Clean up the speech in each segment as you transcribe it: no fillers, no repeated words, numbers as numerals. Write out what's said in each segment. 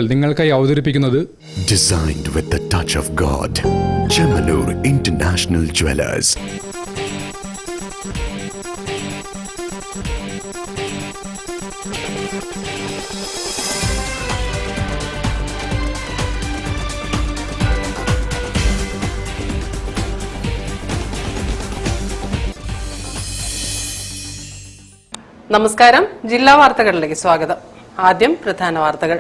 നിങ്ങൾക്കായി അവതരിപ്പിക്കുന്നത് Designed with the touch of God, Chemanur International Jewelers. നമസ്കാരം. ജില്ലാ വാർത്തകളിലേക്ക് സ്വാഗതം. ആദ്യം പ്രധാന വാർത്തകൾ.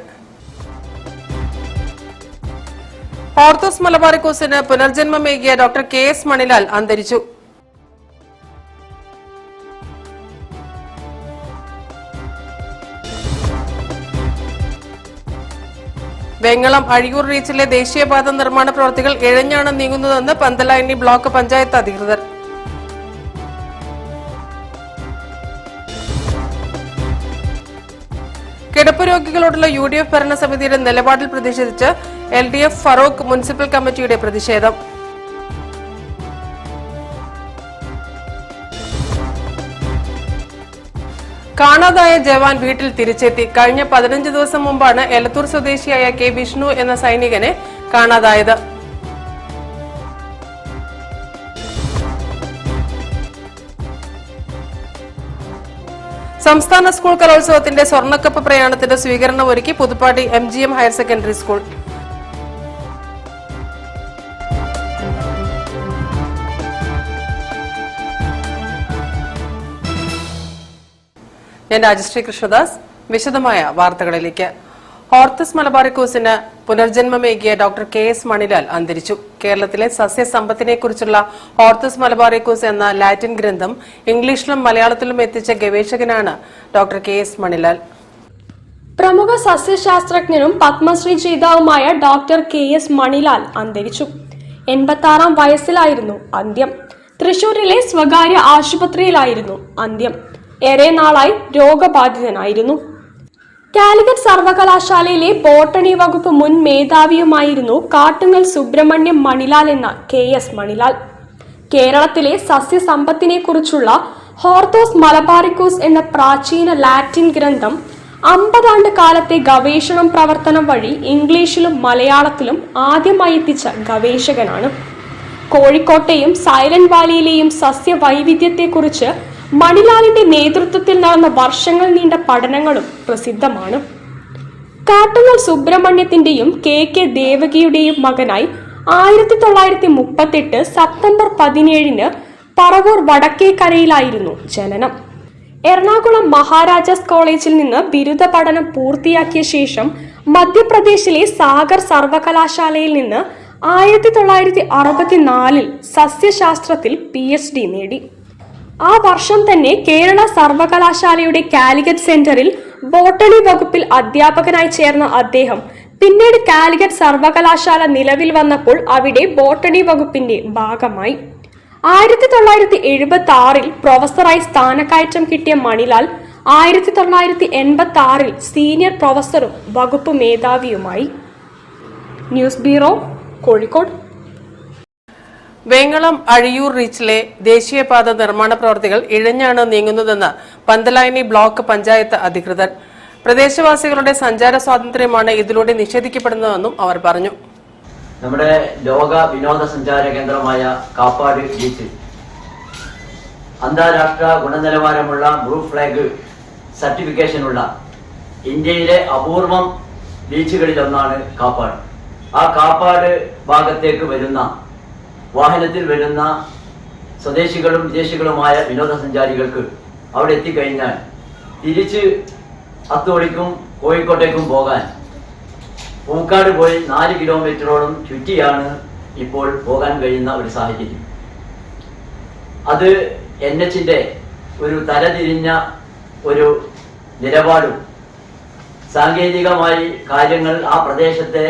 ഓർത്തോസ് മലബാറിക്കോസിന് പുനർജന്മമേകിയ ഡോക്ടർ KS മണിലാൽ അന്തരിച്ചു. വെങ്ങളം അഴിയൂർ റീച്ചിലെ ദേശീയപാത നിർമ്മാണ പ്രവൃത്തികൾ ഇഴഞ്ഞാണ് നീങ്ങുന്നതെന്ന് പന്തലായനി ബ്ലോക്ക് പഞ്ചായത്ത് അധികൃതർ. കിടപ്പ് രോഗികളോടുള്ള UDF ഭരണസമിതിയുടെ നിലപാടിൽ പ്രതിഷേധിച്ച് LDF ഫറൂഖ് മുനിസിപ്പൽ കമ്മിറ്റിയുടെ പ്രതിഷേധം. കാണാതായ ജവാൻ വീട്ടിൽ തിരിച്ചെത്തി. കഴിഞ്ഞ 15 ദിവസം മുമ്പാണ് എലത്തൂർ സ്വദേശിയായ K വിഷ്ണു എന്ന സൈനികനെ കാണാതായത്. സംസ്ഥാന സ്കൂൾ കലോത്സവത്തിന്റെ സ്വർണ്ണക്കപ്പ് പ്രയാണത്തിന്റെ സ്വീകരണം ഒരുക്കി Puthuppadi MGM higher secondary school. ഞാൻ രാജശ്രീ കൃഷ്ണദാസ്. വിശദമായ വാർത്തകളിലേക്ക്. ഓർത്തോസ് മലബാറിക്കോസിന് പുനർജന്മമേകിയ ഡോക്ടർ KS മണിലാൽ അന്തരിച്ചു. കേരളത്തിലെ സസ്യസമ്പത്തിനെക്കുറിച്ചുള്ള ഓർത്തോസ് മലബാറിക്കോസ് എന്ന ലാറ്റിൻ ഗ്രന്ഥം ഇംഗ്ലീഷിലും മലയാളത്തിലും എത്തിച്ച ഗവേഷകനാണ് ഡോക്ടർ KS മണിലാൽ. പ്രമുഖ സസ്യശാസ്ത്രജ്ഞനും പത്മശ്രീ ജേതാവുമായ ഡോക്ടർ KS മണിലാൽ അന്തരിച്ചു. 86 വയസ്സിലായിരുന്നു അന്ത്യം. തൃശൂരിലെ സ്വകാര്യ ആശുപത്രിയിലായിരുന്നു അന്ത്യം. ഏറെ നാളായി രോഗബാധിതനായിരുന്നു. കാലിക്കറ്റ് സർവകലാശാലയിലെ ബോട്ടണി വകുപ്പ് മുൻ മേധാവിയുമായിരുന്നു കാട്ടുങ്ങൽ സുബ്രഹ്മണ്യം മണിലാൽ എന്ന KS മണിലാൽ. കേരളത്തിലെ സസ്യസമ്പത്തിനെക്കുറിച്ചുള്ള ഓർത്തോസ് മലബാറിക്കോസ് എന്ന പ്രാചീന ലാറ്റിൻ ഗ്രന്ഥം 50 ആണ്ട് കാലത്തെ ഗവേഷണം പ്രവർത്തനം വഴി ഇംഗ്ലീഷിലും മലയാളത്തിലും ആദ്യമായി എത്തിച്ച ഗവേഷകനാണ്. കോഴിക്കോട്ടെയും സൈലന്റ് വാലിയിലെയും സസ്യവൈവിധ്യത്തെക്കുറിച്ച് മണിലാലിന്റെ നേതൃത്വത്തിൽ നടന്ന വർഷങ്ങൾ നീണ്ട പഠനങ്ങളും പ്രസിദ്ധമാണ്. കാട്ടുങ്ങൽ സുബ്രഹ്മണ്യത്തിന്റെയും KK ദേവകിയുടെയും മകനായി 1938 സെപ്റ്റംബർ 17 പറവൂർ വടക്കേക്കരയിലായിരുന്നു ജനനം. എറണാകുളം മഹാരാജാസ് കോളേജിൽ നിന്ന് ബിരുദ പഠനം പൂർത്തിയാക്കിയ ശേഷം മധ്യപ്രദേശിലെ സാഗർ സർവകലാശാലയിൽ നിന്ന് 1964 സസ്യശാസ്ത്രത്തിൽ PhD നേടി. ആ വർഷം തന്നെ കേരള സർവകലാശാലയുടെ കാലിക്കറ്റ് സെന്ററിൽ ബോട്ടണി വകുപ്പിൽ അധ്യാപകനായി ചേർന്ന അദ്ദേഹം പിന്നീട് കാലിക്കറ്റ് സർവകലാശാല നിലവിൽ വന്നപ്പോൾ അവിടെ ബോട്ടണി വകുപ്പിന്റെ ഭാഗമായി. 1976 പ്രൊഫസറായി സ്ഥാനക്കയറ്റം കിട്ടിയ മണിലാൽ 1986 സീനിയർ പ്രൊഫസറും വകുപ്പ് മേധാവിയുമായി. News bureau, Kozhikode. വേങ്ങളം അഴിയൂർ റീച്ചിലെ ദേശീയപാത നിർമ്മാണ പ്രവൃത്തികൾ ഇഴഞ്ഞാണ് നീങ്ങുന്നതെന്ന് പന്തലായനി ബ്ലോക്ക് പഞ്ചായത്ത് അധികൃതർ. പ്രദേശവാസികളുടെ സഞ്ചാര സ്വാതന്ത്ര്യമാണ് ഇതിലൂടെ നിഷേധിക്കപ്പെടുന്നതെന്നും അവർ പറഞ്ഞു. നമ്മുടെ ലോക വിനോദസഞ്ചാര കേന്ദ്രമായ കാപ്പാട് ബീച്ച് അന്താരാഷ്ട്ര ഗുണനിലവാരമുള്ള ബ്ലൂ ഫ്ലാഗ് സർട്ടിഫിക്കേഷനുള്ള ഇന്ത്യയിലെ അപൂർവം ബീച്ചുകളിലൊന്നാണ് കാപ്പാട്. ആ കാപ്പാട് ഭാഗത്തേക്ക് വരുന്ന വാഹനത്തിൽ വരുന്ന സ്വദേശികളും വിദേശികളുമായ വിനോദസഞ്ചാരികൾക്ക് അവിടെ എത്തിക്കഴിഞ്ഞാൽ തിരിച്ച് അത്തോളിക്കും കോഴിക്കോട്ടേക്കും പോകാൻ പൂക്കാട് പോയി 4 കിലോമീറ്ററോളം ചുറ്റിയാണ് ഇപ്പോൾ പോകാൻ കഴിയുന്ന ഒരു സാഹചര്യം. അത് NHന്റെ ഒരു തലതിരിഞ്ഞ ഒരു നിലപാടും സാങ്കേതികമായി കാര്യങ്ങൾ ആ പ്രദേശത്തെ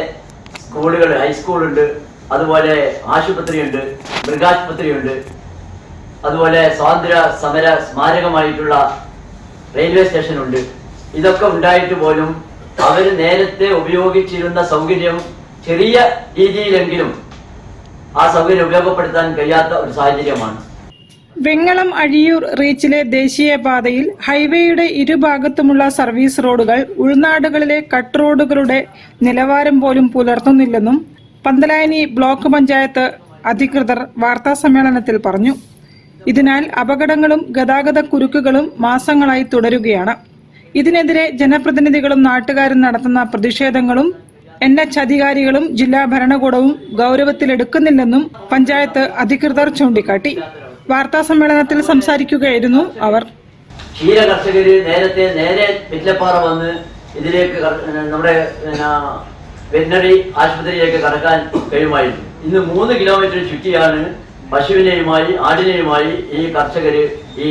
സ്കൂളുകൾ, ഹൈസ്കൂളുണ്ട്, അതുപോലെ ആശുപത്രിയുണ്ട്, മൃഗാശുപത്രിയുണ്ട്, അതുപോലെ സ്വാതന്ത്ര്യ സമര സ്മാരകമായിട്ടുള്ള റെയിൽവേ സ്റ്റേഷനുണ്ട്. ഇതൊക്കെ ഉണ്ടായിട്ട് പോലും അവർ നേരത്തെ ഉപയോഗിച്ചിരുന്ന സൗകര്യം ചെറിയ രീതിയിലെങ്കിലും ആ സൗകര്യം ഉപയോഗപ്പെടുത്താൻ കഴിയാത്ത ഒരു സാഹചര്യമാണ്. വെങ്ങളം അഴിയൂർ റീച്ചിലെ ദേശീയപാതയിൽ ഹൈവേയുടെ ഇരുഭാഗത്തുമുള്ള സർവീസ് റോഡുകൾ ഉൾനാടുകളിലെ കട്ട് റോഡുകളുടെ നിലവാരം പോലും പുലർത്തുന്നില്ലെന്നും പന്തലായനി ബ്ലോക്ക് പഞ്ചായത്ത് അധികൃതർ വാർത്താസമ്മേളനത്തിൽ പറഞ്ഞു. ഇതിനാൽ അപകടങ്ങളും ഗതാഗത കുരുക്കുകളും മാസങ്ങളായി തുടരുകയാണ്. ഇതിനെതിരെ ജനപ്രതിനിധികളും നാട്ടുകാരും നടത്തുന്ന പ്രതിഷേധങ്ങളും NH അധികാരികളും ജില്ലാ ഭരണകൂടവും ഗൗരവത്തിലെടുക്കുന്നില്ലെന്നും പഞ്ചായത്ത് അധികൃതർ ചൂണ്ടിക്കാട്ടി. വാർത്താസമ്മേളനത്തിൽ സംസാരിക്കുകയായിരുന്നു അവർ. ക്ഷീര കർഷകര് നേരെ വില്ലപ്പാറ വന്ന് ഇതിലേക്ക് നമ്മുടെ വെറ്റിനറി ആശുപത്രിയിലേക്ക് കടക്കാൻ കഴിയുമായിരുന്നു. ഇന്ന് 3 കിലോമീറ്റർ ചുറ്റിയാണ് പശുവിനെയുമായി ആടിനെയുമായി ഈ കർഷകര് ഈ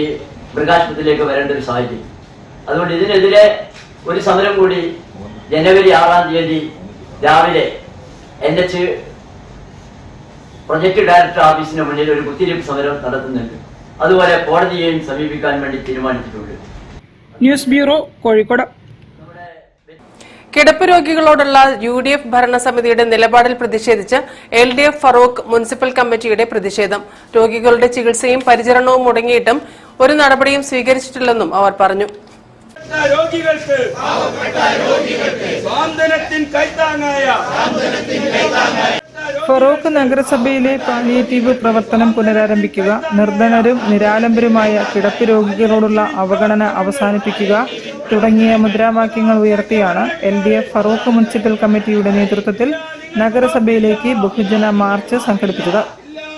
മൃഗാശുപത്രിയിലേക്ക് വരേണ്ട ഒരു സാഹചര്യം. അതുകൊണ്ട് ഇതിനെതിരെ ഒരു സമരം കൂടി ജനുവരി 6-ാം തീയതി രാവിലെ NH പ്രൊജക്ട് ഡയറക്ടർ ഓഫീസിന് മുന്നിൽ ഒരു കുത്തിരിപ്പ് സമരം നടത്തുന്നുണ്ട്. അതുപോലെ കോടതിയെയും സമീപിക്കാൻ വേണ്ടി തീരുമാനിച്ചിട്ടുണ്ട്. News bureau, Kozhikode. കിടപ്പ് രോഗികളോടുള്ള UDF ഭരണസമിതിയുടെ നിലപാടിൽ പ്രതിഷേധിച്ച് LDF ഫറൂഖ് മുനിസിപ്പൽ കമ്മിറ്റിയുടെ പ്രതിഷേധം. രോഗികളുടെ ചികിത്സയും പരിചരണവും മുടങ്ങിയിട്ടും ഒരു നടപടിയും സ്വീകരിച്ചിട്ടില്ലെന്നും അവർ പറഞ്ഞു. രോഗികൾക്ക് സ്വാതന്ത്ര്യത്തിൻ കൈത്താങ്ങായ ഫറൂഖ് നഗരസഭയിലെ പാലിയേറ്റീവ് പ്രവർത്തനം പുനരാരംഭിക്കുക, നിർധനരും നിരാലംബരുമായ കിടപ്പ് രോഗികളോടുള്ള അവഗണന അവസാനിപ്പിക്കുക തുടങ്ങിയ മുദ്രാവാക്യങ്ങൾ ഉയർത്തിയാണ് LDF ഫറൂഖ് മുനിസിപ്പൽ കമ്മിറ്റിയുടെ നേതൃത്വത്തിൽ നഗരസഭയിലേക്ക് ബഹുജന മാർച്ച് സംഘടിപ്പിച്ചത്.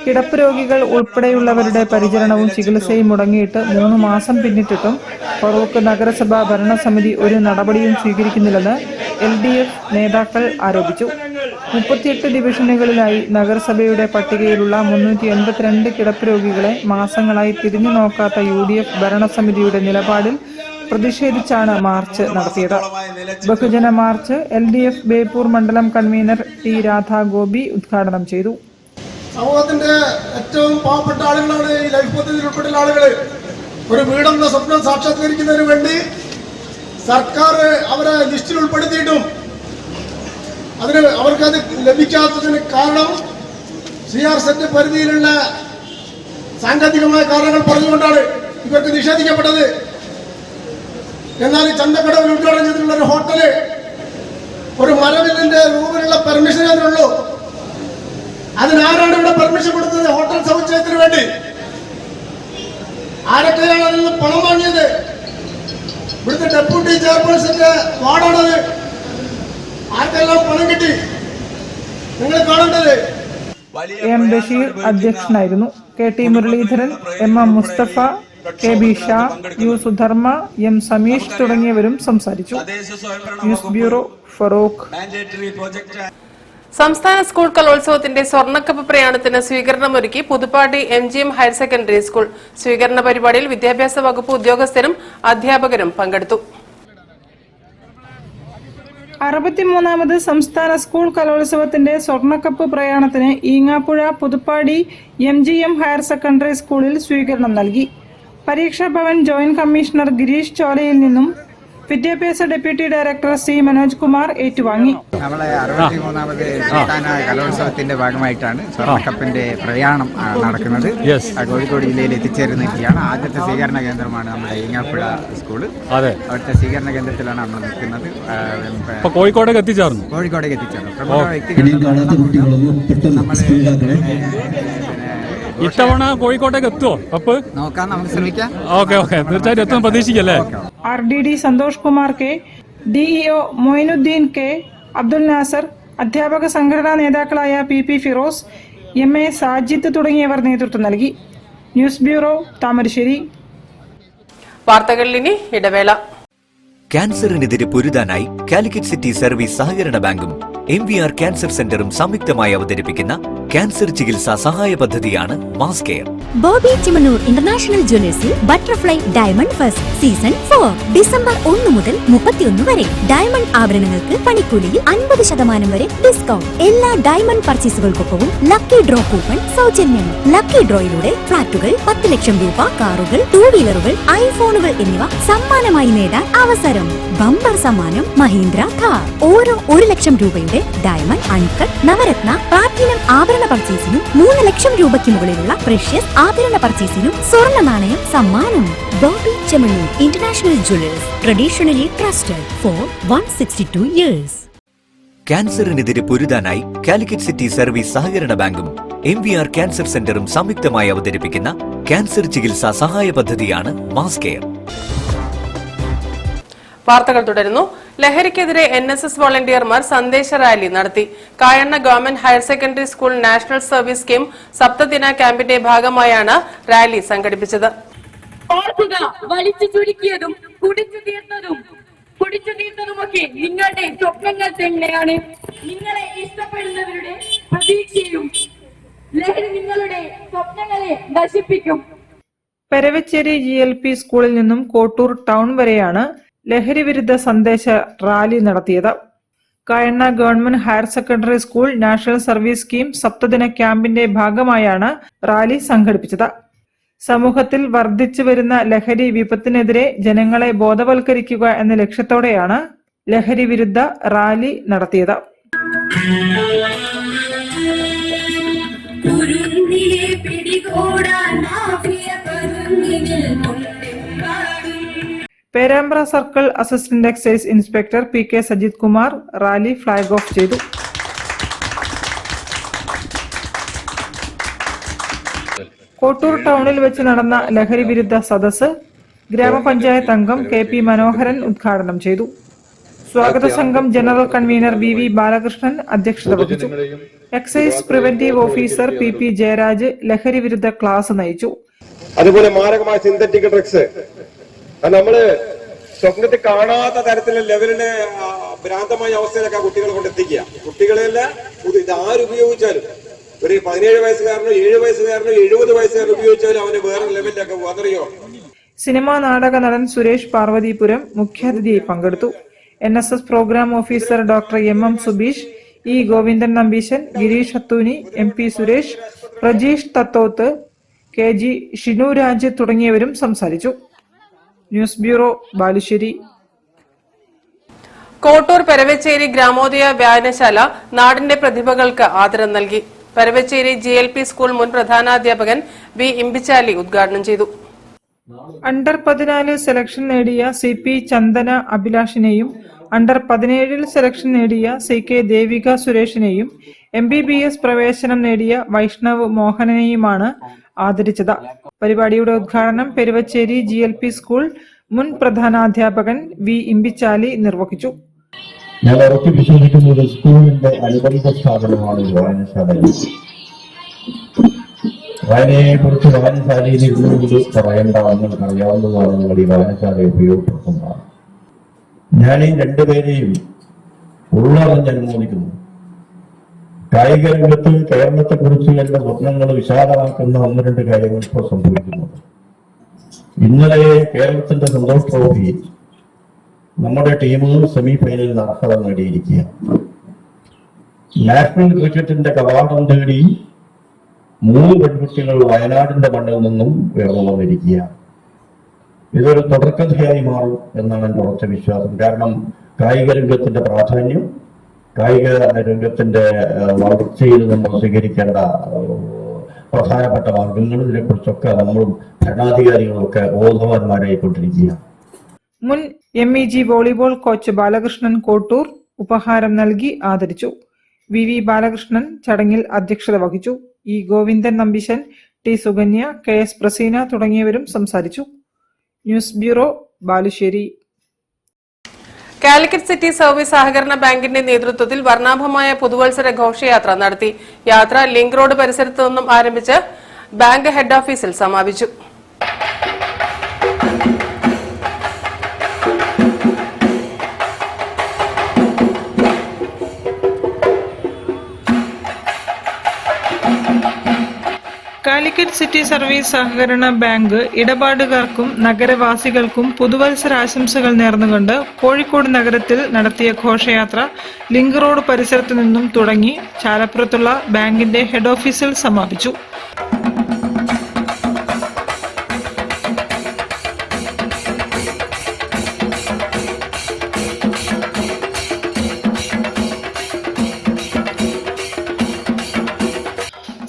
കിടപ്പ് രോഗികൾ ഉൾപ്പെടെയുള്ളവരുടെ പരിചരണവും ചികിത്സയും മുടങ്ങിയിട്ട് 3 മാസം പിന്നിട്ടിട്ടും ഫറൂഖ് നഗരസഭാ ഭരണസമിതി ഒരു നടപടിയും സ്വീകരിക്കുന്നില്ലെന്ന് LDF നേതാക്കൾ ആരോപിച്ചു. 38 ഡിവിഷനുകളിലായി നഗരസഭയുടെ പട്ടികയിലുള്ള 382 കിടപ്പ് രോഗികളെ മാസങ്ങളായി തിരിഞ്ഞു നോക്കാത്ത UDF ഭരണസമിതിയുടെ നിലപാടിൽ പ്രതിഷേധിച്ചാണ് മാർച്ച് നടത്തിയത്. ബഹുജന മാർച്ച് LDF ബേപ്പൂർ മണ്ഡലം കൺവീനർ T രാധാഗോപി ഉദ്ഘാടനം ചെയ്തു. സമൂഹത്തിന്റെ ഏറ്റവും പാവപ്പെട്ട ആളുകളാണ് ഈ ലൈഫ് പദ്ധതിയിൽ ഉൾപ്പെട്ടുള്ള ആളുകൾ. ഒരു വീടെന്ന സ്വപ്നം സാക്ഷാത്കരിക്കുന്നതിന് വേണ്ടി സർക്കാർ അവരെ ലിസ്റ്റിൽ ഉൾപ്പെടുത്തിയിട്ടും അവർക്കത് ലഭിക്കാത്തതിന് കാരണം CR-സെറ്റ് പരിധിയിലുള്ള സാങ്കേതികമായ കാരണങ്ങൾ പറഞ്ഞുകൊണ്ടാണ് ഇവർക്ക് നിഷേധിക്കപ്പെട്ടത്. എന്നാൽ ചന്തക്കടവിൽ ഉദ്ഘാടനം ചെയ്തിട്ടുള്ള ഒരു ഹോട്ടല് ഒരു മരവില്ലിന്റെ റൂമിലുള്ള പെർമിഷൻ അതിനുള്ളൂ. അതിനാരാണ് ഇവിടെ പെർമിഷൻ കൊടുത്തത്? ഹോട്ടൽ സമുച്ചയത്തിന് വേണ്ടി. ആരൊക്കെയാണ് അതിൽ നിന്ന് പണം വാങ്ങിയത്? ഇവിടുത്തെ ഡെപ്യൂട്ടി ചെയർപേഴ്സന്റെ വാർഡാണത്. ആർക്കെല്ലാം പണം കിട്ടി? നിങ്ങൾ കാണേണ്ടത്. M ബഷീർ അധ്യക്ഷനായിരുന്നു. KT Muraleedharan, MM Mustafa, KB Shah, U Sudharma, M Sameesh തുടങ്ങിയവരും സംസാരിച്ചു. News bureau, Feroke. സംസ്ഥാന സ്കൂൾ കലോത്സവത്തിന്റെ സ്വർണ്ണക്കപ്പ് പ്രയാണത്തിന് സ്വീകരണമൊരുക്കി Puthuppadi MGM higher secondary school. സ്വീകരണ പരിപാടിയിൽ വിദ്യാഭ്യാസ വകുപ്പ് ഉദ്യോഗസ്ഥരും അധ്യാപകരും പങ്കെടുത്തു. 63ാമത് സംസ്ഥാന സ്കൂൾ കലോത്സവത്തിന്റെ സ്വർണ്ണക്കപ്പ് പ്രയാണത്തിന് Eengapuzha Puthuppadi MGM higher secondary സ്കൂളിൽ സ്വീകരണം നൽകി. പരീക്ഷാ ഭവൻ ജോയിന്റ് കമ്മീഷണർ ഗിരീഷ് ചോലയിൽ നിന്നും വിദ്യാഭ്യാസ deputy director C Manoj Kumar ഏറ്റുവാങ്ങി. നമ്മളെ 63ാമത് സംസ്ഥാന കലോത്സവത്തിന്റെ ഭാഗമായിട്ടാണ് സ്വർണ്ണക്കപ്പിന്റെ പ്രയാണം നടക്കുന്നത്. കോഴിക്കോട് ജില്ലയിൽ എത്തിച്ചേരുന്നിരിക്കുകയാണ്. ആദ്യത്തെ സ്വീകരണ കേന്ദ്രമാണ് നമ്മുടെ ഈങ്ങാപ്പുഴ സ്കൂള്. അവിടുത്തെ സ്വീകരണ കേന്ദ്രത്തിലാണ് നമ്മൾ നിൽക്കുന്നത്. കോഴിക്കോടേക്ക് എത്തിച്ചേർന്നു. പ്രമുഖ വ്യക്തികൾ ഇത്തവണ കോഴിക്കോട്ടേക്ക് എത്തുമോ? കപ്പ് നോക്കാം, നമുക്ക് ശ്രമിക്കാം. ഓക്കെ, തീർച്ചയായിട്ടും എത്തും പ്രതീക്ഷിക്കല്ലേ. RDD Santhosh Kumar K, DEO Moinuddin K, Abdul Nasar, അധ്യാപക സംഘടനാ നേതാക്കളായ PP ഫിറോസ്, MA സാജിദ് തുടങ്ങിയവർ നേതൃത്വം നൽകി. News bureau, Thamarassery. വാർത്തകളിൽ ഇനി ഇടവേള. ക്യാൻസറിനെതിരെ പൊരുതാനായി കാലിക്കറ്റ് സിറ്റി സർവീസ് സഹകരണ ബാങ്കും MVR ക്യാൻസർ സെന്ററും സംയുക്തമായി അവതരിപ്പിക്കുന്ന ക്യാൻസർ ചികിത്സാ സഹായ പദ്ധതിയാണ് mass care. Boby Chemmanur international ജ്വല്ലേഴ്സിൽ butterfly diamond fest season 4 December 1 മുതൽ 31 വരെ. ഡയമണ്ട് ആഭരണങ്ങൾക്ക് പണിക്കൂലിയിൽ 50% വരെ ഡിസ്കൗണ്ട്. എല്ലാ ഡയമണ്ട് പർച്ചേസുകൾക്കൊപ്പവും ലക്കി ഡ്രോ കൂപ്പൺ സൗജന്യം. ലക്കി ഡ്രോയിലൂടെ ഫ്ളാറ്റുകൾ, 10 ലക്ഷം രൂപ, കാറുകൾ, 2 വീലറുകൾ, ഐഫോണുകൾ എന്നിവ സമ്മാനമായി നേടാൻ അവസരം. ബമ്പർ സമ്മാനം മഹീന്ദ്ര കാർ. ഓരോ 1 ലക്ഷം രൂപയുടെ ഡയമണ്ട്, അൺകട്ട്, നവരത്ന, പ്ലാറ്റിനം ആഭരണ ആഭരണ പർച്ചേസിനും 3 ലക്ഷം രൂപയ്ക്ക് മുകളിലുള്ള പ്രഷ്യസ് ആഭരണ പർച്ചേസിനും സ്വർണ്ണ നാണയം സമ്മാനം. Boby Chemmanur international jewellers, traditionally trusted for 162 years. ക്യാൻസറിനെതിരെ പൊരുതാനായി കാലിക്കറ്റ് സിറ്റി സർവീസ് സഹകരണ ബാങ്കും MVR ക്യാൻസർ സെന്ററും സംയുക്തമായി അവതരിപ്പിക്കുന്ന ക്യാൻസർ ചികിത്സാ സഹായ പദ്ധതിയാണ് മാസ് കെയർ. വാർത്തകൾ തുടരുന്നു. ലഹരിക്കെതിരെ NSS വോളണ്ടിയർമാർ സന്ദേശ റാലി നടത്തി. Kayanna government higher secondary school national service scheme സപ്തദിന ക്യാമ്പിന്റെ ഭാഗമായാണ് റാലി സംഘടിപ്പിച്ചത്. വലിച്ചു ചുരുക്കിയതും കുടിച്ചു തീർത്തതുമൊക്കെ നിങ്ങളുടെ സ്വപ്നങ്ങൾ തന്നെയാണ്. നിങ്ങളെ ഇഷ്ടപ്പെടുന്നവരുടെ പ്രതീക്ഷയും ലഹരി നിങ്ങളുടെ സ്വപ്നങ്ങളെ നശിപ്പിക്കും. പെരവച്ചേരി GLP സ്കൂളിൽ നിന്നും കോട്ടൂർ ടൗൺ വരെയാണ് ലഹരി വിരുദ്ധ സന്ദേശ റാലി നടത്തിയത്. Kayanna government higher secondary school national service scheme സപ്തദിന ക്യാമ്പിന്റെ ഭാഗമായാണ് റാലി സംഘടിപ്പിച്ചത്. സമൂഹത്തിൽ വർദ്ധിച്ചു വരുന്ന ലഹരി വിപത്തിനെതിരെ ജനങ്ങളെ ബോധവൽക്കരിക്കുക എന്ന ലക്ഷ്യത്തോടെയാണ് ലഹരി വിരുദ്ധ റാലി നടത്തിയത്. Perambra circle assistant excise inspector PK Sajith Kumar rally flag off ചെയ്തു. കോട്ടൂർ ടൗണിൽ വെച്ച് നടന്ന ലഹരി വിരുദ്ധ സദസ്സ് ഗ്രാമപഞ്ചായത്ത് അംഗം KP മനോഹരൻ ഉദ്ഘാടനം ചെയ്തു. സ്വാഗത സംഘം ജനറൽ കൺവീനർ VV ബാലകൃഷ്ണൻ അധ്യക്ഷത വഹിച്ചു. Excise preventive officer PP Jayaraj ലഹരി വിരുദ്ധ ക്ലാസ് നയിച്ചു. അതുപോലെ മാരകമായ സിന്തറ്റിക് ഡ്രഗ്സ് നമ്മള് സ്വപ്നത്തിൽ കാണാത്ത തരത്തിലുള്ള ലെവലിലെ ഭ്രാന്തമായ അവസ്ഥയിലൊക്കെ കുട്ടികളെ കൊണ്ടെത്തിക്കുക. കുട്ടികളെല്ലാം ഇത് ആരുപയോഗിച്ചാലും ഒരു 17 വയസ്സുകാരനോ 7 വയസ്സുകാരനോ 70 വയസ്സുകാരനോ ഉപയോഗിച്ചാലും അവന് വേറെ ലെവലിലൊക്കെ വന്നറിയോ. സിനിമാ നാടക നടൻ സുരേഷ് പാർവതിപുരം മുഖ്യാതിഥിയായി പങ്കെടുത്തു. NSS programme officer doctor MM Subeesh, E Govindan Nambeesan, Girish Athooni, MP Suresh, Prajeesh Thathoth, KG Shinuraj തുടങ്ങിയവരും സംസാരിച്ചു. News bureau, Balussery. കോട്ടൂർ പെരവച്ചേരി ഗ്രാമോദയ വായനശാല നാടിന്റെ പ്രതിഭകൾക്ക് ആദരം നൽകി. പെരവച്ചേരി GLP സ്കൂൾ മുൻ പ്രധാനാധ്യാപകൻ V ഇമ്പിച്ചാലി ഉദ്ഘാടനം ചെയ്തു. അണ്ടർ 14 സെലക്ഷൻ നേടിയ CP ചന്ദന അഭിലാഷിനെയും അണ്ടർ 17 സെലക്ഷൻ നേടിയ CK ദേവിക സുരേഷിനെയും MBBS പ്രവേശനം നേടിയ വൈഷ്ണവ് മോഹനനെയുമാണ് ആദരിച്ചത്. പരിപാടിയുടെ ഉദ്ഘാടനം പെരുവച്ചേരി GLP സ്കൂൾ മുൻ പ്രധാനാധ്യാപകൻ V ഇമ്പിച്ചാലി നിർവഹിച്ചു. ഞാൻ ഉറച്ചു വിശ്വസിക്കുന്നത് സ്കൂളിന്റെ അനുബന്ധ സ്ഥാപനമാണ് വായനശാല. വായനയെ കുറിച്ച് വായനശാലയിൽ ഇരുന്നുകൊണ്ട് പറയേണ്ട നിങ്ങൾക്ക് അറിയാവുന്നതാണ് നിങ്ങൾ ഈ വായനശാലയെ ഉപയോഗപ്പെടുത്തുന്നതാണ്. ഞാൻ ഈ രണ്ടുപേരെയും ഉള്ളതെന്ന് അനുമോദിക്കുന്നു. കായിക രംഗത്ത് കേരളത്തെ കുറിച്ച് എന്റെ സ്വപ്നങ്ങൾ വിശാലമാക്കുന്ന 1-2 കാര്യങ്ങൾ ഇപ്പോൾ സംഭവിക്കുന്നുണ്ട്. ഇന്നലെ കേരളത്തിന്റെ സന്തോഷ് ട്രോഫി നമ്മുടെ ടീം സെമി ഫൈനലിൽ അർഹത നേടിയിരിക്കുക. നാഷണൽ ക്രിക്കറ്റിന്റെ കവാടം തേടി 3 പെൺകുട്ടികൾ വയനാടിന്റെ മണ്ണിൽ നിന്നും ഉയർന്നു വന്നിരിക്കുക. ഇതൊരു തുടർക്കഥയായി മാറും എന്നാണ് എന്റെ ഉറച്ച വിശ്വാസം. കാരണം കായിക രംഗത്തിന്റെ പ്രാധാന്യം, കായിക രംഗത്തിന്റെ വളർച്ചയിൽ നമ്മൾ സ്വീകരിക്കേണ്ട പ്രധാനപ്പെട്ട മാർഗങ്ങൾ, ഇതിനെക്കുറിച്ചൊക്കെ നമ്മളും ഭരണാധികാരികളും ഒക്കെ ബോധവാന്മാരായിക്കൊണ്ടിരിക്കുക. മുൻ MEG volleyball coach Balakrishnan Kottoor ഉപഹാരം നൽകി ആദരിച്ചു. VV ബാലകൃഷ്ണൻ ചടങ്ങിൽ അധ്യക്ഷത വഹിച്ചു. E Govindan Nambeesan, T Sukanya, KS Praseena തുടങ്ങിയവരും സംസാരിച്ചു. News bureau, Balussery. Calicut city service സഹകരണ ബാങ്കിന്റെ നേതൃത്വത്തിൽ വർണ്ണാഭമായ പുതുവത്സര ഘോഷയാത്ര നടത്തി. യാത്ര ലിങ്ക് റോഡ് പരിസരത്തു നിന്നും ആരംഭിച്ച് ബാങ്ക് ഹെഡ് ഓഫീസിൽ സമാപിച്ചു. കാലിക്കറ്റ് സിറ്റി സർവീസ് സഹകരണ ബാങ്ക് ഇടപാടുകാർക്കും നഗരവാസികൾക്കും പുതുവത്സരാശംസകൾ നേർന്നുകൊണ്ട് കോഴിക്കോട് നഗരത്തിൽ നടത്തിയ ഘോഷയാത്ര ലിങ്ക് റോഡ് പരിസരത്തു നിന്നും തുടങ്ങി ചാലപ്പുറത്തുള്ള ബാങ്കിന്റെ ഹെഡ് ഓഫീസിൽ സമാപിച്ചു.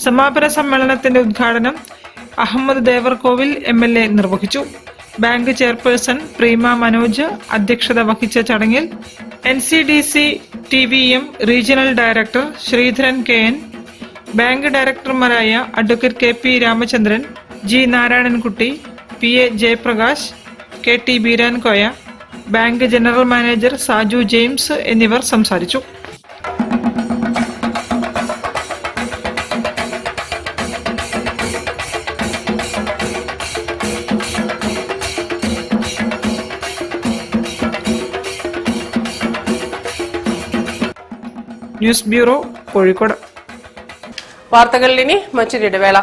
സമാപന സമ്മേളനത്തിന്റെ ഉദ്ഘാടനം അഹമ്മദ് ദേവർകോവിൽ MLA നിർവഹിച്ചു. ബാങ്ക് ചെയർപേഴ്സൺ പ്രീമ മനോജ് അധ്യക്ഷത വഹിച്ച ചടങ്ങിൽ NCDC TVM regional director Sreedharan KN, bank ഡയറക്ടർമാരായ advocate KP Ramachandran, G Narayanankutty, PA Jayaprakash, KT Beerankoya, bank general manager Saju James എന്നിവർ സംസാരിച്ചു. News bureau, Kozhikode. വാർത്തകളിൽ ഇനി മറ്റൊരു ഇടവേള.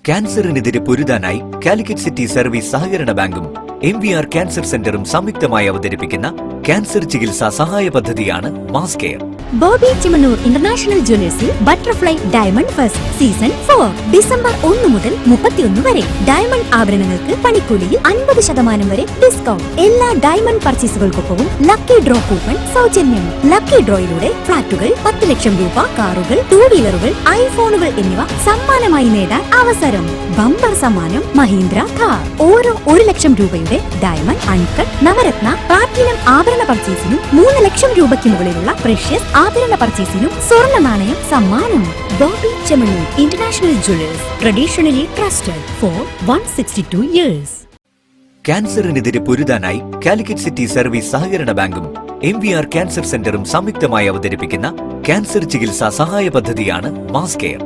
ക്യാൻസറിനെതിരെ പൊരുതാനായി കാലിക്കറ്റ് സിറ്റി സർവീസ് സഹകരണ ബാങ്കും MVR ക്യാൻസർ സെന്ററും സംയുക്തമായി അവതരിപ്പിക്കുന്ന ക്യാൻസർ ചികിത്സാ സഹായ പദ്ധതിയാണ് mass care. Boby Chemmanur international ജ്വല്ലേഴ്സിൽ butterfly diamond fest season 4 December 1 മുതൽ 31 വരെ. ഡയമണ്ട് ആഭരണങ്ങൾക്ക് പണിക്കൂലിയിൽ 50% വരെ ഡിസ്കൗണ്ട്. എല്ലാ ഡയമണ്ട് പർച്ചേസുകൾക്കൊപ്പവും ലക്കി ഡ്രോ കൂപ്പൺ സൗജന്യം. ലക്കി ഡ്രോയിലൂടെ ഫ്ലാറ്റുകൾ, 10 ലക്ഷം രൂപ, കാറുകൾ, 2 വീലറുകൾ, ഐഫോണുകൾ എന്നിവ സമ്മാനമായി നേടാൻ അവസരം. ബമ്പർ സമ്മാനം മഹീന്ദ്ര കാർ. ഓരോ 1 ലക്ഷം രൂപയുടെ ഡയമണ്ട്, അൺകട്ട്, നവരത്ന, പ്ലാറ്റിനം ആഭരണ പർച്ചേസിനും 3 ലക്ഷം രൂപയ്ക്ക് മുകളിലുള്ള പ്രഷ്യസ് ആഭരണ പർച്ചേസിനും സ്വർണ്ണ നാണയം സമ്മാനം. Boby Chemmanur international jewellers, traditionally trusted for 162 years. ക്യാൻസറിനെതിരെ പൊരുതാനായി കാലിക്കറ്റ് സിറ്റി സർവീസ് സഹകരണ ബാങ്കും MVR ക്യാൻസർ സെന്ററും സംയുക്തമായി അവതരിപ്പിക്കുന്ന ക്യാൻസർ ചികിത്സാ സഹായ പദ്ധതിയാണ് മാസ് കെയർ.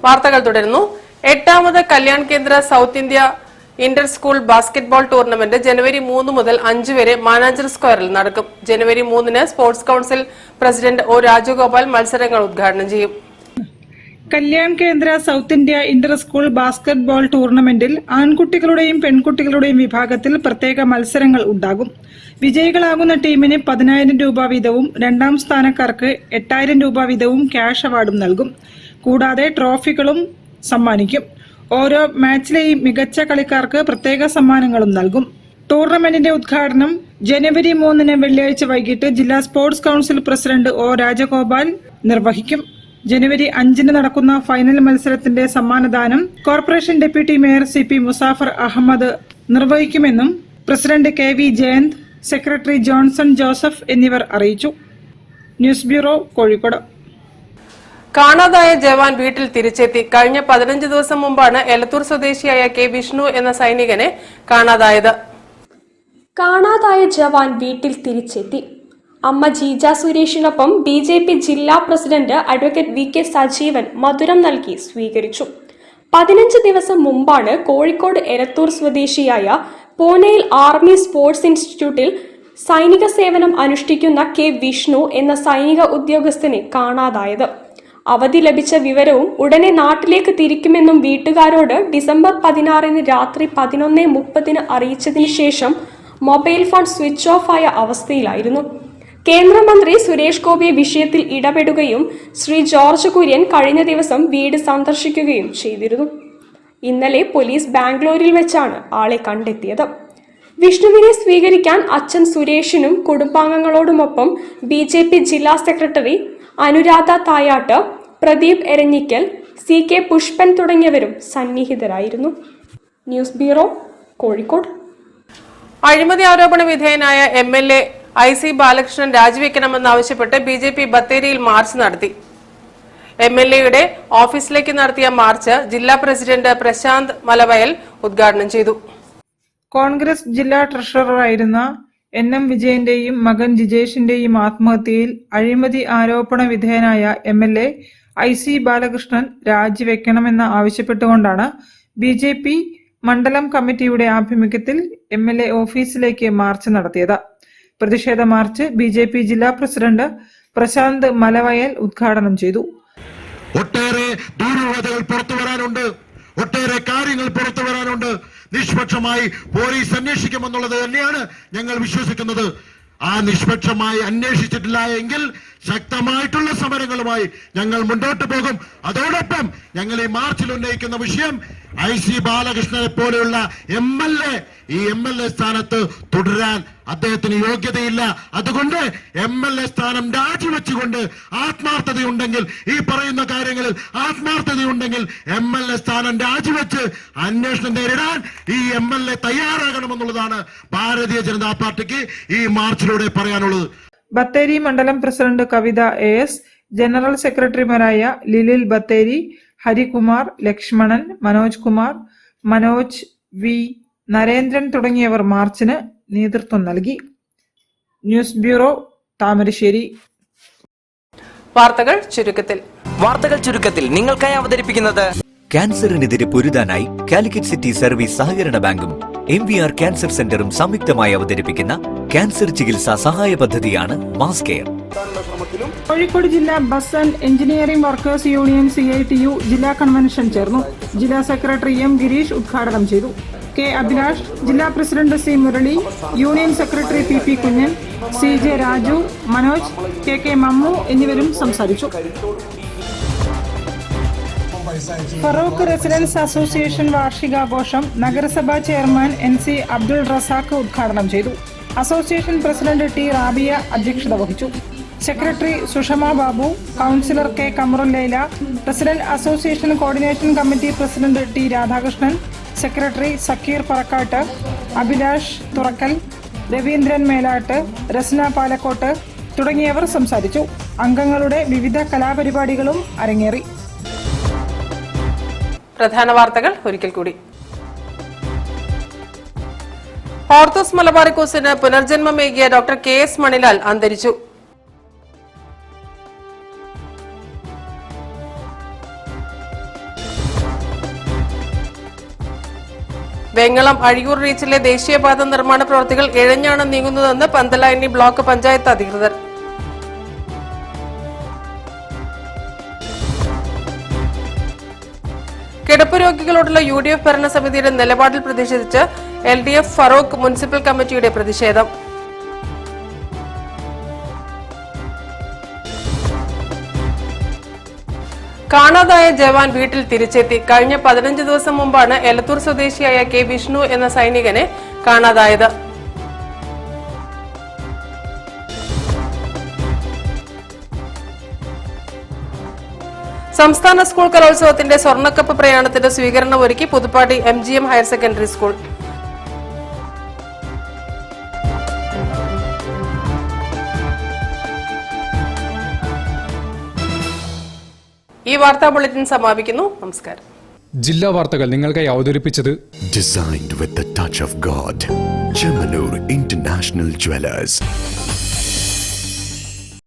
വാർത്തകൾ തുടരുന്നു. 8ാമത് Kalyan Kendra South India inter school basketball tournament ജനുവരി 3 മുതൽ 5 വരെ മാനാജർ സ്ക്വയറിൽ നടക്കും. ജനുവരി 3-ന് sports council president O Rajagopal മത്സരങ്ങൾ ഉദ്ഘാടനം ചെയ്യും. Kalyan Kendra South India inter school basketball ടൂർണമെന്റിൽ ആൺകുട്ടികളുടെയും പെൺകുട്ടികളുടെയും വിഭാഗത്തിൽ പ്രത്യേക മത്സരങ്ങൾ ഉണ്ടാകും. വിജയികളാകുന്ന ടീമിന് 10,000 രൂപ വീതവും 2ാം സ്ഥാനക്കാർക്ക് 8,000 രൂപ വീതവും ക്യാഷ് അവാർഡും നൽകും. കൂടാതെ ട്രോഫികളും സമ്മാനിക്കും. ഓരോ മാച്ചിലെയും മികച്ച കളിക്കാർക്ക് പ്രത്യേക സമ്മാനങ്ങളും നൽകും. ടൂർണമെന്റിന്റെ ഉദ്ഘാടനം ജനുവരി 3-ന് വെള്ളിയാഴ്ച വൈകിട്ട് ജില്ലാ sports council president O Rajagopal നിർവഹിക്കും. ജനുവരി 5-ന് നടക്കുന്ന ഫൈനൽ മത്സരത്തിന്റെ സമ്മാനദാനം corporation deputy mayor CP Muzaffar Ahammed നിർവഹിക്കുമെന്നും president KV Jayanth, secretary Johnson Joseph എന്നിവർ അറിയിച്ചു. News bureau, Kozhikode. കാണാതായ ജവാൻ വീട്ടിൽ തിരിച്ചെത്തി. കഴിഞ്ഞ 15 ദിവസം മുമ്പാണ് എലത്തൂർ സ്വദേശിയായ K വിഷ്ണു എന്ന സൈനികനെ കാണാതായത്. കാണാതായ ജവാൻ വീട്ടിൽ തിരിച്ചെത്തി. അമ്മ ജീജ സുരേഷിനൊപ്പം BJP ജില്ലാ പ്രസിഡന്റ് അഡ്വക്കേറ്റ് VK സജീവൻ മധുരം നൽകി സ്വീകരിച്ചു. 15 ദിവസം മുമ്പാണ് കോഴിക്കോട് എലത്തൂർ സ്വദേശിയായ പൂനെയിൽ ആർമി സ്പോർട്സ് ഇൻസ്റ്റിറ്റ്യൂട്ടിൽ സൈനിക സേവനം അനുഷ്ഠിക്കുന്ന K വിഷ്ണു എന്ന സൈനിക ഉദ്യോഗസ്ഥനെ കാണാതായത്. അവധി ലഭിച്ച വിവരവും ഉടനെ നാട്ടിലേക്ക് തിരിക്കുമെന്നും വീട്ടുകാരോട് ഡിസംബർ 16-ന് രാത്രി 11:30-ന് അറിയിച്ചതിന് ശേഷം മൊബൈൽ ഫോൺ സ്വിച്ച് ഓഫ് ആയ അവസ്ഥയിലായിരുന്നു. കേന്ദ്രമന്ത്രി സുരേഷ് ഗോപി വിഷയത്തിൽ ഇടപെടുകയും ശ്രീ ജോർജ് കുര്യൻ കഴിഞ്ഞ ദിവസം വീട് സന്ദർശിക്കുകയും ചെയ്തിരുന്നു. ഇന്നലെ പോലീസ് ബാംഗ്ലൂരിൽ വെച്ചാണ് ആളെ കണ്ടെത്തിയത്. വിഷ്ണുവിനെ സ്വീകരിക്കാൻ അച്ഛൻ സുരേഷിനും കുടുംബാംഗങ്ങളോടുമൊപ്പം BJP ജില്ലാ സെക്രട്ടറി അനുരാധ തായാട്ട്, പ്രദീപ് എരഞ്ഞിക്കൽ, CK പുഷ്പൻ തുടങ്ങിയവരും സന്നിഹിതരായിരുന്നു. News bureau, Kozhikode. അഴിമതി ആരോപണ വിധേയനായ MLA IC ബാലകൃഷ്ണൻ രാജിവെക്കണമെന്നാവശ്യപ്പെട്ട് BJP ബത്തേരിയിൽ മാർച്ച് നടത്തി. MLAയുടെ ഓഫീസിലേക്ക് നടത്തിയ മാർച്ച് ജില്ലാ പ്രസിഡന്റ് പ്രശാന്ത് മലവയൽ ഉദ്ഘാടനം ചെയ്തു. കോൺഗ്രസ് ജില്ലാ ട്രഷററായിരുന്ന NM വിജയന്റെയും മകൻ ജിജേഷിന്റെയും ആത്മഹത്യയിൽ അഴിമതി ആരോപണ വിധേയനായ MLA IC ബാലകൃഷ്ണൻ രാജിവെക്കണമെന്ന് ആവശ്യപ്പെട്ടുകൊണ്ടാണ് BJP മണ്ഡലം കമ്മിറ്റിയുടെ ആഭിമുഖ്യത്തിൽ MLA ഓഫീസിലേക്ക് മാർച്ച് നടത്തിയത്. പ്രതിഷേധ മാർച്ച് BJP ജില്ലാ പ്രസിഡന്റ് പ്രശാന്ത് മലവയൽ ഉദ്ഘാടനം ചെയ്തു. ഒട്ടേറെ ദുരൂഹതകൾ പുറത്തു വരാനുണ്ട്, ഒട്ടേറെ കാര്യങ്ങൾ പുറത്തു വരാനുണ്ട്. നിഷ്പക്ഷമായി പോലീസ് അന്വേഷിക്കുമെന്നുള്ളത് തന്നെയാണ് ഞങ്ങൾ വിശ്വസിക്കുന്നത്. ആ നിഷ്പക്ഷമായി അന്വേഷിച്ചിട്ടില്ല എങ്കിൽ ശക്തമായിട്ടുള്ള സമരങ്ങളുമായി ഞങ്ങൾ മുന്നോട്ട് പോകും. അതോടൊപ്പം ഞങ്ങൾ ഈ മാർച്ചിൽ ഉന്നയിക്കുന്ന വിഷയം IC ബാലകൃഷ്ണനെ പോലെയുള്ള MLA ഈ MLA സ്ഥാനത്ത് തുടരാൻ അദ്ദേഹത്തിന് യോഗ്യതയില്ല. അതുകൊണ്ട് MLA സ്ഥാനം രാജിവെച്ചുകൊണ്ട് ആത്മാർത്ഥതയുണ്ടെങ്കിൽ, ഈ പറയുന്ന കാര്യങ്ങളിൽ ആത്മാർത്ഥതയുണ്ടെങ്കിൽ MLA സ്ഥാനം രാജിവെച്ച് അന്വേഷണം നേരിടാൻ ഈ MLA തയ്യാറാകണമെന്നുള്ളതാണ് ഭാരതീയ ജനതാ പാർട്ടിക്ക് ഈ മാർച്ചിലൂടെ പറയാനുള്ളത്. ബത്തേരി മണ്ഡലം പ്രസിഡന്റ് കവിത AS, ജനറൽ സെക്രട്ടറിമാരായ ലിലിൽ ബത്തേരി, ഹരികുമാർ, ലക്ഷ്മണൻ, മനോജ് കുമാർ, മനോജ് V, നരേന്ദ്രൻ തുടങ്ങിയവർ മാർച്ചിന് നേതൃത്വം നൽകി. News bureau, Thamarassery. വാർത്തകൾ ചുരുക്കത്തിൽ നിങ്ങൾക്കായി അവതരിപ്പിക്കുന്നത് ക്യാൻസറിനെതിരെ പൊരുതാനായി കാലിക്കറ്റ് സിറ്റി സർവീസ് സഹകരണ ബാങ്കും MVR ക്യാൻസർ സെന്ററും സംയുക്തമായി അവതരിപ്പിക്കുന്ന ക്യാൻസർ ചികിത്സാ സഹായ പദ്ധതിയാണ് മാസ് കെയർ. കോഴിക്കോട് ജില്ലാ bus and engineering workers union CITU ജില്ലാ കൺവെൻഷൻ ചേർന്നു. ജില്ലാ സെക്രട്ടറി M ഗിരീഷ് ഉദ്ഘാടനം ചെയ്തു. K അഭിലാഷ്, ജില്ലാ president C Murali, union secretary PP കുഞ്ഞൻ, CJ രാജു, മനോജ്, KK മമ്മു എന്നിവരും സംസാരിച്ചു. ഫറൂഖ് റെസിഡൻസ് അസോസിയേഷൻ വാർഷികാഘോഷം നഗരസഭാ ചെയർമാൻ NC അബ്ദുൾ റസാഖ് ഉദ്ഘാടനം ചെയ്തു. അസോസിയേഷൻ പ്രസിഡന്റ് T റാബിയ അധ്യക്ഷത വഹിച്ചു. Secretary Sushama Babu, councillor K Kamarul Laila, president association coordination committee president T Radhakrishnan, secretary Sakkeer Parakkat, Abhilash Thurakkal, Raveendran Melat, Rasna Palakkot തുടങ്ങിയവർ സംസാരിച്ചു. അംഗങ്ങളുടെ വിവിധ കലാപരിപാടികളും അരങ്ങേറി. പ്രധാന വാർത്തകൾ ഒരിക്കൽ കൂടി. ഓർത്തോസ് മലബാറിക്കോസിന് പുനർജന്മമേകിയ ഡോക്ടർ KS മണിലാൽ അന്തരിച്ചു. വെങ്ങളം അഴിയൂർ റീച്ചിലെ ദേശീയപാത നിർമ്മാണ പ്രവൃത്തികൾ ഇഴഞ്ഞാണ് നീങ്ങുന്നതെന്ന് പന്തലായനി ബ്ലോക്ക് പഞ്ചായത്ത് അധികൃതർ. കിടപ്പ് രോഗികളോടുള്ള UDF ഭരണസമിതിയുടെ നിലപാടിൽ പ്രതിഷേധിച്ച് LDF ഫറോക്ക് മുനിസിപ്പൽ കമ്മിറ്റിയുടെ പ്രതിഷേധം. കാണാതായ ജവാൻ വീട്ടിൽ തിരിച്ചെത്തി. കഴിഞ്ഞ 15 ദിവസം മുമ്പാണ് എലത്തൂർ സ്വദേശിയായ K വിഷ്ണു എന്ന സൈനികനെ കാണാതായത്. സംസ്ഥാന സ്കൂൾ കലോത്സവത്തിന്റെ സ്വർണ്ണക്കപ്പ് പ്രയാണത്തിന്റെ സ്വീകരണം ഒരുക്കി Puthuppadi MGM higher secondary school. ഈ വാർത്താ ബുള്ളറ്റിൻ സമാപിക്കുന്നു. നമസ്കാരം. ജില്ലാ വാർത്തകൾ നിങ്ങൾക്കായി അവതരിപ്പിച്ചത് Designed with the touch of God. Chemanur International Jewelers.